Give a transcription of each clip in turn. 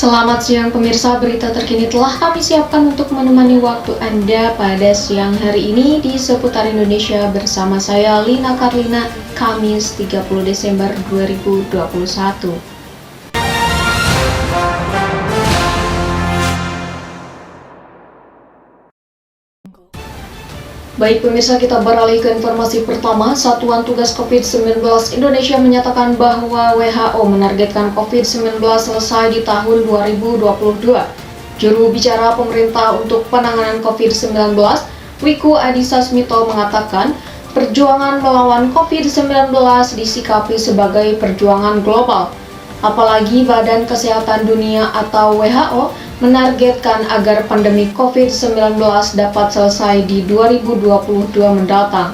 Selamat siang pemirsa, berita terkini telah kami siapkan untuk menemani waktu Anda pada siang hari ini di seputar Indonesia bersama saya Lina Karlina, Kamis 30 Desember 2021. Baik pemirsa, kita beralih ke informasi pertama. Satuan Tugas COVID-19 Indonesia menyatakan bahwa WHO menargetkan COVID-19 selesai di tahun 2022. Juru bicara pemerintah untuk penanganan COVID-19, Wiku Adhisa Smito mengatakan, perjuangan melawan COVID-19 disikapi sebagai perjuangan global. Apalagi Badan Kesehatan Dunia atau WHO menargetkan agar pandemi COVID-19 dapat selesai di 2022 mendatang.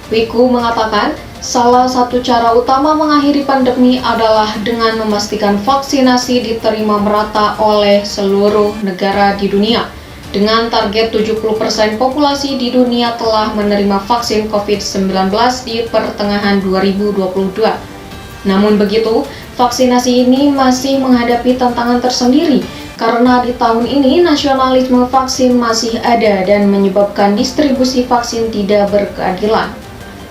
Wiku mengatakan, salah satu cara utama mengakhiri pandemi adalah dengan memastikan vaksinasi diterima merata oleh seluruh negara di dunia. Dengan target 70% populasi di dunia telah menerima vaksin COVID-19 di pertengahan 2022. Namun begitu, vaksinasi ini masih menghadapi tantangan tersendiri karena di tahun ini nasionalisme vaksin masih ada dan menyebabkan distribusi vaksin tidak berkeadilan.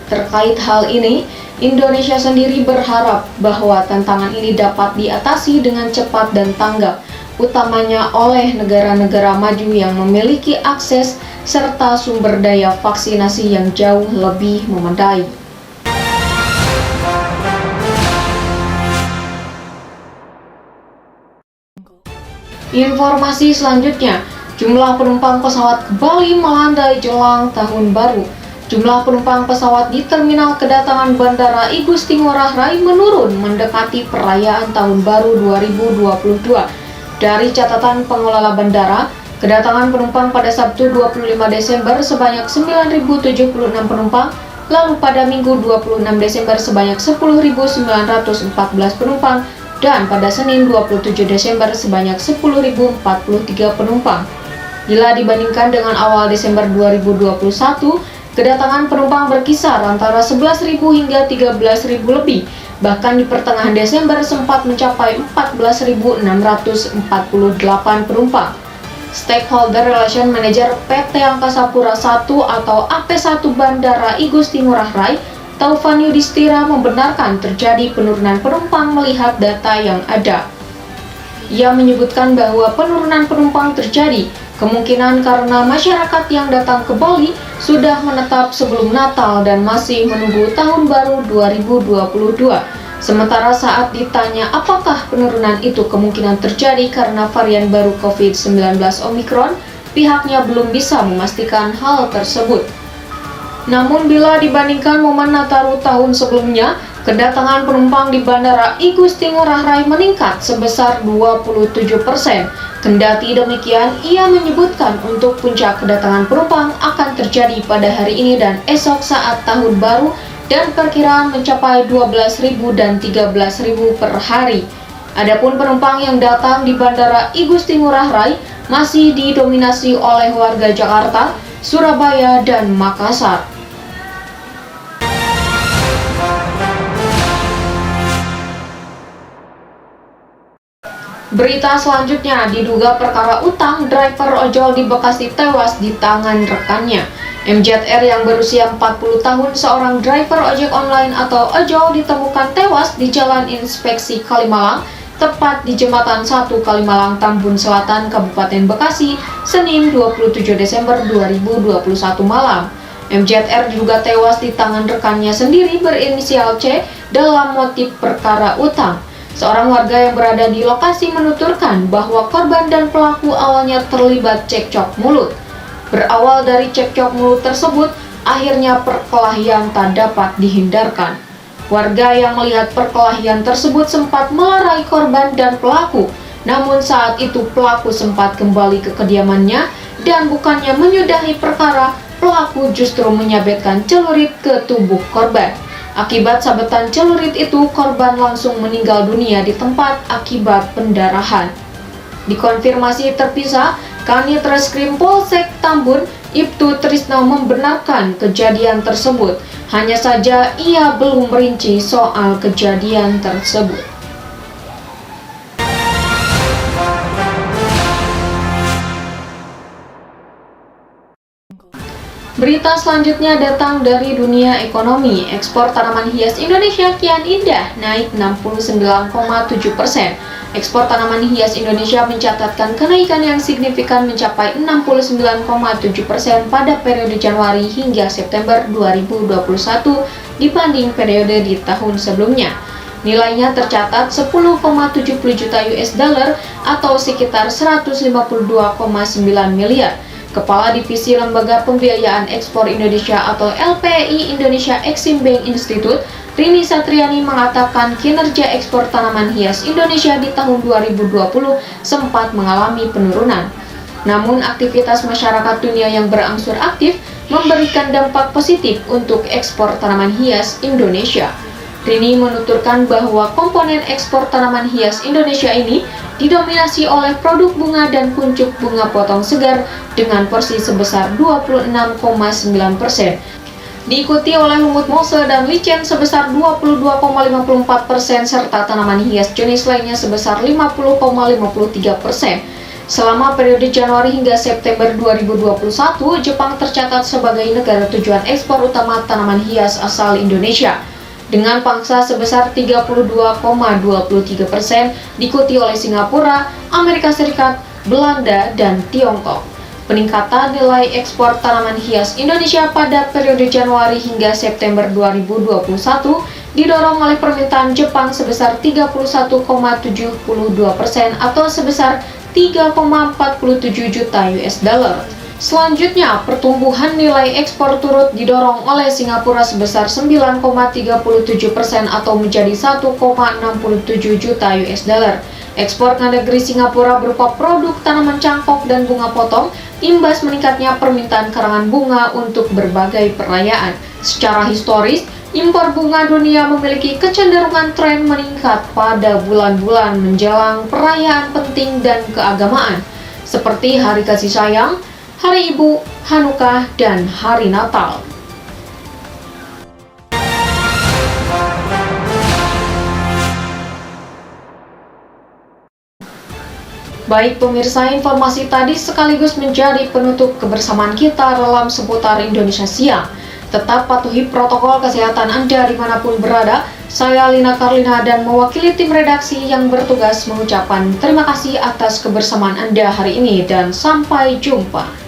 Terkait hal ini, Indonesia sendiri berharap bahwa tantangan ini dapat diatasi dengan cepat dan tanggap, utamanya oleh negara-negara maju yang memiliki akses serta sumber daya vaksinasi yang jauh lebih memadai. Informasi selanjutnya, jumlah penumpang pesawat ke Bali melandai jelang tahun baru. Jumlah penumpang pesawat di terminal kedatangan Bandara I Gusti Ngurah Rai menurun mendekati perayaan tahun baru 2022. Dari catatan pengelola bandara, kedatangan penumpang pada Sabtu 25 Desember sebanyak 9.076 penumpang, lalu pada Minggu 26 Desember sebanyak 10.914 penumpang, dan pada Senin 27 Desember sebanyak 10.043 penumpang. Bila dibandingkan dengan awal Desember 2021, kedatangan penumpang berkisar antara 11.000 hingga 13.000 lebih. Bahkan di pertengahan Desember sempat mencapai 14.648 penumpang. Stakeholder Relation Manager PT Angkasa Pura I atau AP1 Bandara I Gusti Ngurah Rai, Taufan Yudhistira, membenarkan terjadi penurunan penumpang melihat data yang ada. Ia menyebutkan bahwa penurunan penumpang terjadi kemungkinan karena masyarakat yang datang ke Bali sudah menetap sebelum Natal dan masih menunggu Tahun Baru 2022. Sementara saat ditanya apakah penurunan itu kemungkinan terjadi karena varian baru COVID-19 Omicron, pihaknya belum bisa memastikan hal tersebut. Namun bila dibandingkan momen Nataru tahun sebelumnya, kedatangan penumpang di Bandara I Gusti Ngurah Rai meningkat sebesar 27%. Kendati demikian, ia menyebutkan untuk puncak kedatangan penumpang akan terjadi pada hari ini dan esok saat tahun baru dan perkiraan mencapai 12.000 dan 13.000 per hari. Adapun penumpang yang datang di Bandara I Gusti Ngurah Rai masih didominasi oleh warga Jakarta, Surabaya, dan Makassar. Berita selanjutnya, diduga perkara utang, driver ojol di Bekasi tewas di tangan rekannya. MZR yang berusia 40 tahun, seorang driver ojek online atau ojol, ditemukan tewas di Jalan Inspeksi Kalimalang, tepat di Jembatan 1 Kalimalang, Tambun Selatan, Kabupaten Bekasi, Senin 27 Desember 2021 malam. MZR diduga tewas di tangan rekannya sendiri berinisial C dalam motif perkara utang. Seorang warga yang berada di lokasi menuturkan bahwa korban dan pelaku awalnya terlibat cekcok mulut. Berawal dari cekcok mulut tersebut, akhirnya perkelahian tak dapat dihindarkan. Warga yang melihat perkelahian tersebut sempat melerai korban dan pelaku. Namun saat itu pelaku sempat kembali ke kediamannya dan bukannya menyudahi perkara, pelaku justru menyabetkan celurit ke tubuh korban. Akibat sabetan celurit itu, korban langsung meninggal dunia di tempat akibat pendarahan. Dikonfirmasi terpisah, Kanit Reskrim Polsek Tambun, Ibtu Trisno membenarkan kejadian tersebut. Hanya saja ia belum merinci soal kejadian tersebut. Berita selanjutnya datang dari dunia ekonomi. Ekspor tanaman hias Indonesia kian indah, naik 69,7%. Ekspor tanaman hias Indonesia mencatatkan kenaikan yang signifikan mencapai 69,7% pada periode Januari hingga September 2021 dibanding periode di tahun sebelumnya. Nilainya tercatat 10,70 juta US dollar atau sekitar 152,9 miliar. Kepala Divisi Lembaga Pembiayaan Ekspor Indonesia atau LPI Indonesia Exim Bank Institute, Rini Satriani mengatakan kinerja ekspor tanaman hias Indonesia di tahun 2020 sempat mengalami penurunan. Namun aktivitas masyarakat dunia yang berangsur aktif memberikan dampak positif untuk ekspor tanaman hias Indonesia. Rini menuturkan bahwa komponen ekspor tanaman hias Indonesia ini didominasi oleh produk bunga dan kuncup bunga potong segar dengan porsi sebesar 26,9%. Diikuti oleh lumut mose dan licen sebesar 22,54% serta tanaman hias jenis lainnya sebesar 50,53%. Selama periode Januari hingga September 2021, Jepang tercatat sebagai negara tujuan ekspor utama tanaman hias asal Indonesia dengan pangsa sebesar 32,23%, diikuti oleh Singapura, Amerika Serikat, Belanda, dan Tiongkok. Peningkatan nilai ekspor tanaman hias Indonesia pada periode Januari hingga September 2021 didorong oleh permintaan Jepang sebesar 31,72% atau sebesar 3,47 juta US dollar. Selanjutnya, pertumbuhan nilai ekspor turut didorong oleh Singapura sebesar 9,37% atau menjadi 1,67 juta US dollar. Ekspor ke negeri Singapura berupa produk tanaman cangkok dan bunga potong, imbas meningkatnya permintaan karangan bunga untuk berbagai perayaan. Secara historis, impor bunga dunia memiliki kecenderungan tren meningkat pada bulan-bulan menjelang perayaan penting dan keagamaan, seperti Hari Kasih Sayang, Hari Ibu, Hanukkah, dan Hari Natal. Baik pemirsa, informasi tadi sekaligus menjadi penutup kebersamaan kita dalam seputar Indonesia Siang. Tetap patuhi protokol kesehatan Anda dimanapun berada. Saya Lina Karlina dan mewakili tim redaksi yang bertugas mengucapkan terima kasih atas kebersamaan Anda hari ini dan sampai jumpa.